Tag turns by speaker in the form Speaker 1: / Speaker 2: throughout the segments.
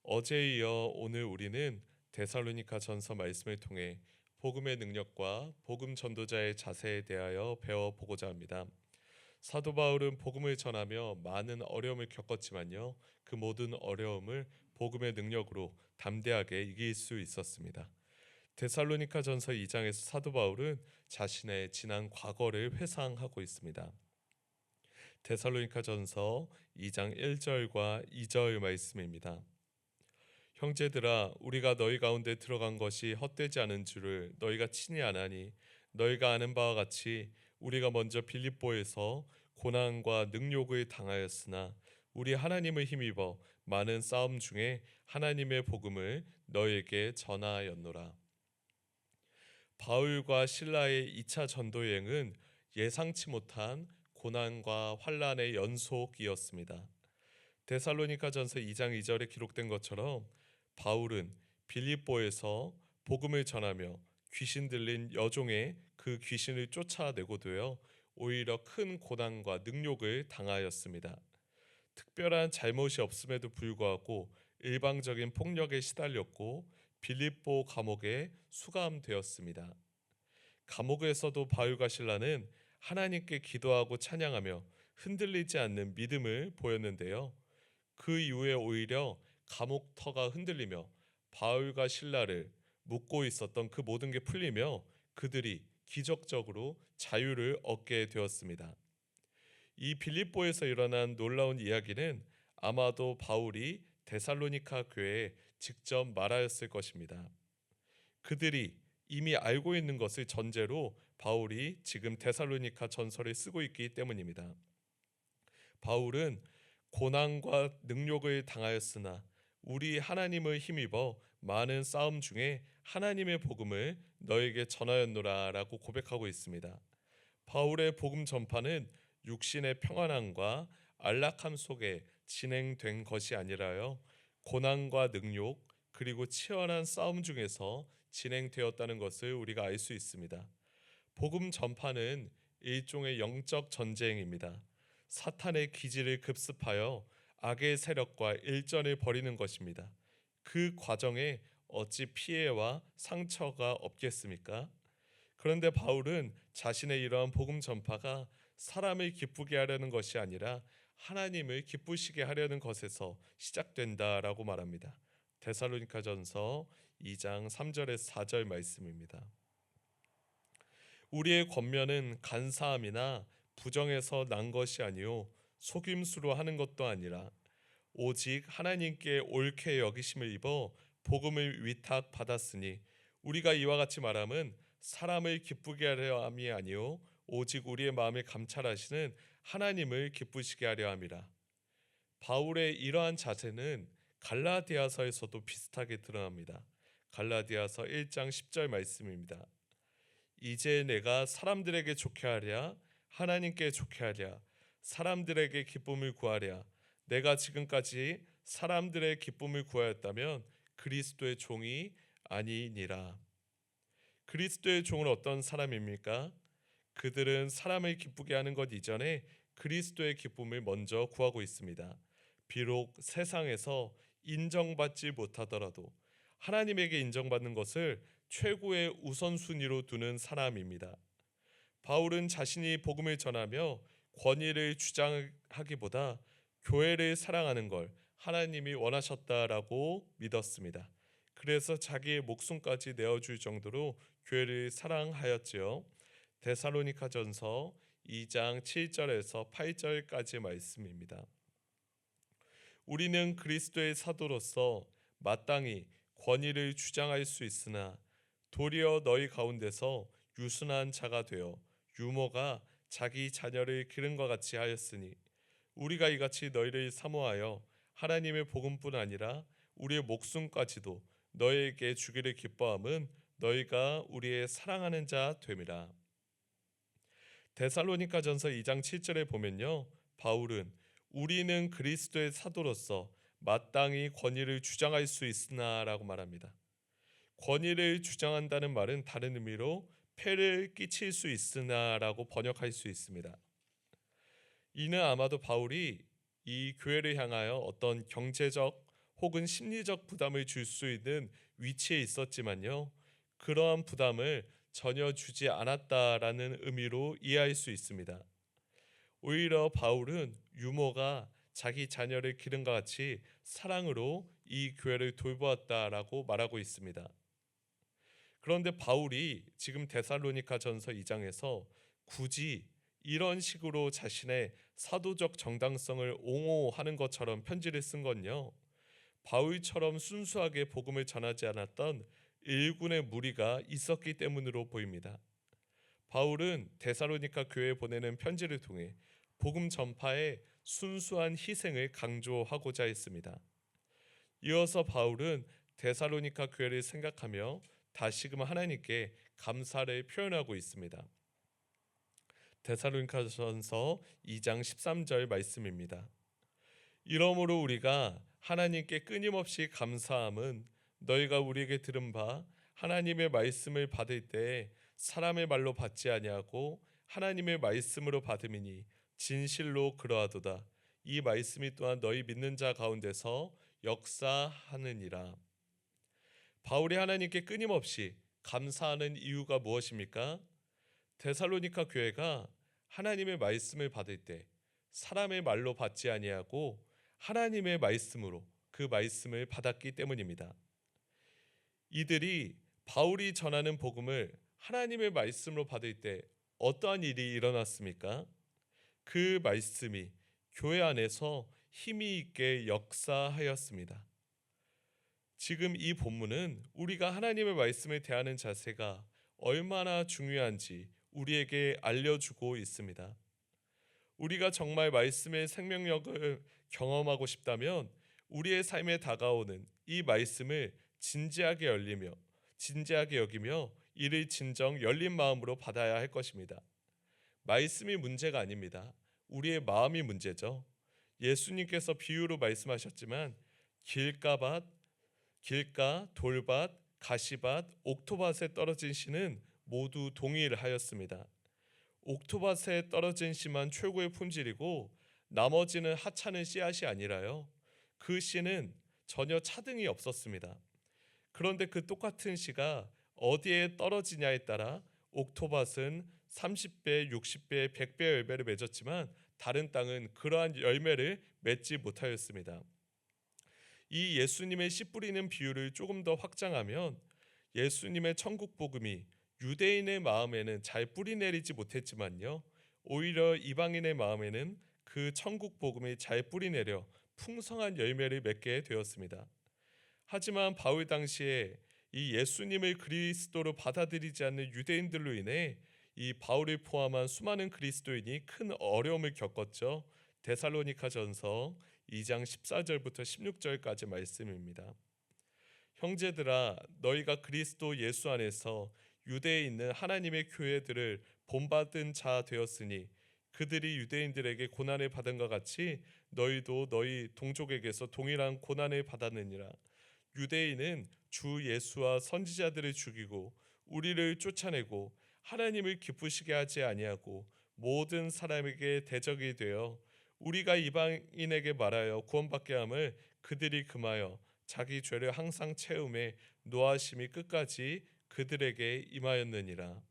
Speaker 1: 어제에 이어 오늘 우리는 데살로니가 전서 말씀을 통해 복음의 능력과 복음 전도자의 자세에 대하여 배워보고자 합니다. 사도 바울은 복음을 전하며 많은 어려움을 겪었지만요. 그 모든 어려움을 복음의 능력으로 담대하게 이길 수 있었습니다. 데살로니가 전서 2장에서 사도 바울은 자신의 지난 과거를 회상하고 있습니다. 데살로니가 전서 2장 1절과 2절 말씀입니다. 형제들아 우리가 너희 가운데 들어간 것이 헛되지 않은 줄을 너희가 친히 아나니 너희가 아는 바와 같이 우리가 먼저 빌립보에서 고난과 능욕을 당하였으나 우리 하나님을 힘입어 많은 싸움 중에 하나님의 복음을 너희에게 전하였노라. 바울과 신라의 2차 전도 여행은 예상치 못한 고난과 환란의 연속이었습니다. 데살로니가전서 2장 2절에 기록된 것처럼 바울은 빌립보에서 복음을 전하며 귀신 들린 여종의 그 귀신을 쫓아내고도요 오히려 큰 고난과 능욕을 당하였습니다. 특별한 잘못이 없음에도 불구하고 일방적인 폭력에 시달렸고 빌립보 감옥에 수감되었습니다. 감옥에서도 바울과 실라는 하나님께 기도하고 찬양하며 흔들리지 않는 믿음을 보였는데요. 그 이후에 오히려 감옥 터가 흔들리며 바울과 실라를 묶고 있었던 그 모든 게 풀리며 그들이 기적적으로 자유를 얻게 되었습니다. 이 빌립보에서 일어난 놀라운 이야기는 아마도 바울이 데살로니가 교회에 직접 말하였을 것입니다. 그들이 이미 알고 있는 것을 전제로 바울이 지금 데살로니가 전서를 쓰고 있기 때문입니다. 바울은 고난과 능욕을 당하였으나 우리 하나님을 힘입어 많은 싸움 중에 하나님의 복음을 너에게 전하였노라라고 고백하고 있습니다. 바울의 복음 전파는 육신의 평안함과 안락함 속에 진행된 것이 아니라요. 고난과 능욕 그리고 치열한 싸움 중에서 진행되었다는 것을 우리가 알 수 있습니다. 복음 전파는 일종의 영적 전쟁입니다. 사탄의 기지를 급습하여 악의 세력과 일전을 벌이는 것입니다. 그 과정에 어찌 피해와 상처가 없겠습니까? 그런데 바울은 자신의 이러한 복음 전파가 사람을 기쁘게 하려는 것이 아니라 하나님을 기쁘시게 하려는 것에서 시작된다라고 말합니다. 데살로니가전서 2장 3절에서 4절 말씀입니다. 우리의 권면은 간사함이나 부정에서 난 것이 아니요 속임수로 하는 것도 아니라 오직 하나님께 옳게 여기심을 입어 복음을 위탁받았으니 우리가 이와 같이 말함은 사람을 기쁘게 하려 함이 아니요 오직 우리의 마음을 감찰하시는 하나님을 기쁘시게 하려 함이라. 바울의 이러한 자세는 갈라디아서에서도 비슷하게 드러납니다. 갈라디아서 1장 10절 말씀입니다. 이제 내가 사람들에게 좋게 하랴 하나님께 좋게 하랴 사람들에게 기쁨을 구하랴 내가 지금까지 사람들의 기쁨을 구하였다면 그리스도의 종이 아니니라. 그리스도의 종은 어떤 사람입니까? 그들은 사람을 기쁘게 하는 것 이전에 그리스도의 기쁨을 먼저 구하고 있습니다. 비록 세상에서 인정받지 못하더라도 하나님에게 인정받는 것을 최고의 우선순위로 두는 사람입니다. 바울은 자신이 복음을 전하며 권위를 주장하기보다 교회를 사랑하는 걸 하나님이 원하셨다라고 믿었습니다. 그래서 자기의 목숨까지 내어줄 정도로 교회를 사랑하였지요. 데살로니가전서 2장 7절에서 8절까지 말씀입니다. 우리는 그리스도의 사도로서 마땅히 권위를 주장할 수 있으나 도리어 너희 가운데서 유순한 자가 되어 유모가 자기 자녀를 기른과 같이 하였으니 우리가 이같이 너희를 사모하여 하나님의 복음뿐 아니라 우리의 목숨까지도 너희에게 주기를 기뻐함은 너희가 우리의 사랑하는 자 됨이라. 데살로니가전서 2장 7절에 보면요. 바울은 우리는 그리스도의 사도로서 마땅히 권위를 주장할 수 있으나라고 말합니다. 권위를 주장한다는 말은 다른 의미로 폐를 끼칠 수 있으나라고 번역할 수 있습니다. 이는 아마도 바울이 이 교회를 향하여 어떤 경제적 혹은 심리적 부담을 줄 수 있는 위치에 있었지만요. 그러한 부담을 전혀 주지 않았다라는 의미로 이해할 수 있습니다. 오히려 바울은 유모가 자기 자녀를 기른과 같이 사랑으로 이 교회를 돌보았다라고 말하고 있습니다. 그런데 바울이 지금 데살로니가 전서 2장에서 굳이 이런 식으로 자신의 사도적 정당성을 옹호하는 것처럼 편지를 쓴 건요. 바울처럼 순수하게 복음을 전하지 않았던 일군의 무리가 있었기 때문으로 보입니다. 바울은 데살로니가 교회에 보내는 편지를 통해 복음 전파의 순수한 희생을 강조하고자 했습니다. 이어서 바울은 데살로니가 교회를 생각하며 다시금 하나님께 감사를 표현하고 있습니다. 데살로니가전서 2장 13절 말씀입니다. 이러므로 우리가 하나님께 끊임없이 감사함은 너희가 우리에게 들은 바 하나님의 말씀을 받을 때 사람의 말로 받지 아니하고 하나님의 말씀으로 받음이니 진실로 그러하도다. 이 말씀이 또한 너희 믿는 자 가운데서 역사하느니라. 바울이 하나님께 끊임없이 감사하는 이유가 무엇입니까? 데살로니가 교회가 하나님의 말씀을 받을 때 사람의 말로 받지 아니하고 하나님의 말씀으로 그 말씀을 받았기 때문입니다. 이들이 바울이 전하는 복음을 하나님의 말씀으로 받을 때 어떠한 일이 일어났습니까? 그 말씀이 교회 안에서 힘이 있게 역사하였습니다. 지금 이 본문은 우리가 하나님의 말씀을 대하는 자세가 얼마나 중요한지 우리에게 알려주고 있습니다. 우리가 정말 말씀의 생명력을 경험하고 싶다면 우리의 삶에 다가오는 이 말씀을 진지하게 여기며 이를 진정 열린 마음으로 받아야 할 것입니다. 말씀이 문제가 아닙니다. 우리의 마음이 문제죠. 예수님께서 비유로 말씀하셨지만 길가, 돌밭, 가시밭, 옥토밭에 떨어진 씨는 모두 동일하였습니다. 옥토밭에 떨어진 씨만 최고의 품질이고 나머지는 하찮은 씨앗이 아니라요. 그 씨는 전혀 차등이 없었습니다. 그런데 그 똑같은 씨가 어디에 떨어지냐에 따라 옥토밭은 30배, 60배, 100배 열매를 맺었지만 다른 땅은 그러한 열매를 맺지 못하였습니다. 이 예수님의 씨 뿌리는 비유를 조금 더 확장하면 예수님의 천국 복음이 유대인의 마음에는 잘 뿌리내리지 못했지만요, 오히려 이방인의 마음에는 그 천국 복음이 잘 뿌리내려 풍성한 열매를 맺게 되었습니다. 하지만 바울 당시에 이 예수님을 그리스도로 받아들이지 않는 유대인들로 인해 이 바울을 포함한 수많은 그리스도인이 큰 어려움을 겪었죠. 데살로니가전서 2장 14절부터 16절까지 말씀입니다. 형제들아, 너희가 그리스도 예수 안에서 유대에 있는 하나님의 교회들을 본받은 자 되었으니 그들이 유대인들에게 고난을 받은 것 같이 너희도 너희 동족에게서 동일한 고난을 받았느니라. 유대인은 주 예수와 선지자들을 죽이고 우리를 쫓아내고 하나님을 기쁘시게 하지 아니하고 모든 사람에게 대적이 되어 우리가 이방인에게 말하여 구원받게 함을 그들이 금하여 자기 죄를 항상 채움에 노하심이 끝까지 그들에게 임하였느니라.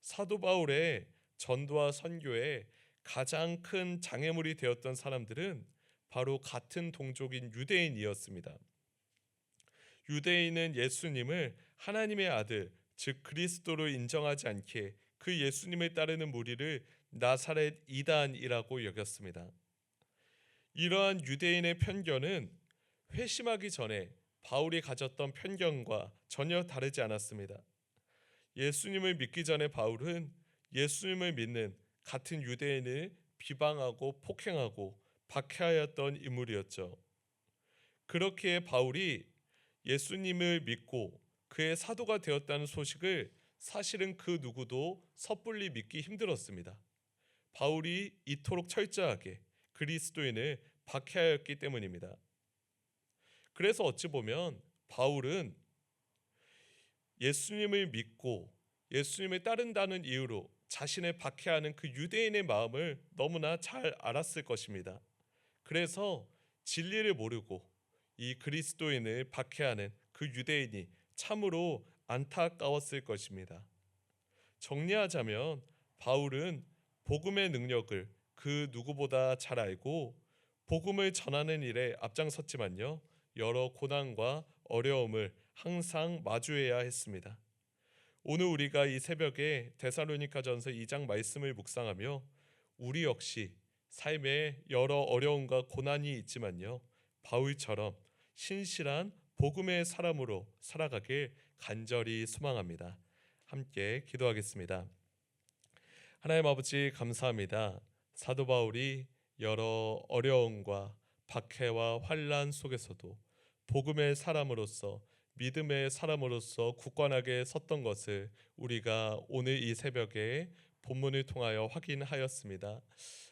Speaker 1: 사도 바울의 전도와 선교에 가장 큰 장애물이 되었던 사람들은 바로 같은 동족인 유대인이었습니다. 유대인은 예수님을 하나님의 아들, 즉 그리스도로 인정하지 않기에 그 예수님을 따르는 무리를 나사렛 이단이라고 여겼습니다. 이러한 유대인의 편견은 회심하기 전에 바울이 가졌던 편견과 전혀 다르지 않았습니다. 예수님을 믿기 전에 바울은 예수님을 믿는 같은 유대인을 비방하고 폭행하고 박해하였던 인물이었죠. 그렇기에 바울이 예수님을 믿고 그의 사도가 되었다는 소식을 사실은 그 누구도 섣불리 믿기 힘들었습니다. 바울이 이토록 철저하게 그리스도인을 박해하였기 때문입니다. 그래서 어찌 보면 바울은 예수님을 믿고 예수님을 따른다는 이유로 자신을 박해하는 그 유대인의 마음을 너무나 잘 알았을 것입니다. 그래서 진리를 모르고 이 그리스도인을 박해하는 그 유대인이 참으로 안타까웠을 것입니다. 정리하자면 바울은 복음의 능력을 그 누구보다 잘 알고 복음을 전하는 일에 앞장섰지만요, 여러 고난과 어려움을 항상 마주해야 했습니다. 오늘 우리가 이 새벽에 데살로니가전서 2장 말씀을 묵상하며 우리 역시 삶에 여러 어려움과 고난이 있지만요, 바울처럼 신실한 복음의 사람으로 살아가길 간절히 소망합니다. 함께 기도하겠습니다. 하나님 아버지, 감사합니다. 사도 바울이 여러 어려움과 박해와 환난 속에서도 복음의 사람으로서, 믿음의 사람으로서 굳건하게 섰던 것을 우리가 오늘 이 새벽에 본문을 통하여 확인하였습니다.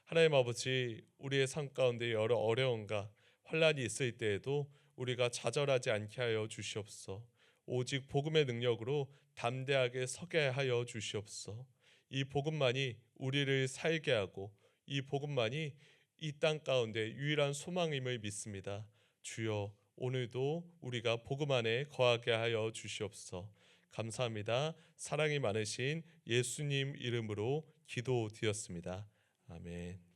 Speaker 1: 하나님 아버지, 우리의 삶 가운데 여러 어려움과 환난이 있을 때에도 우리가 좌절하지 않게 하여 주시옵소서. 오직 복음의 능력으로 담대하게 서게 하여 주시옵소서. 이 복음만이 우리를 살게 하고 이 복음만이 이 땅 가운데 유일한 소망임을 믿습니다. 주여, 오늘도 우리가 복음 안에 거하게 하여 주시옵소서. 감사합니다. 사랑이 많으신 예수님 이름으로 기도드렸습니다. 아멘.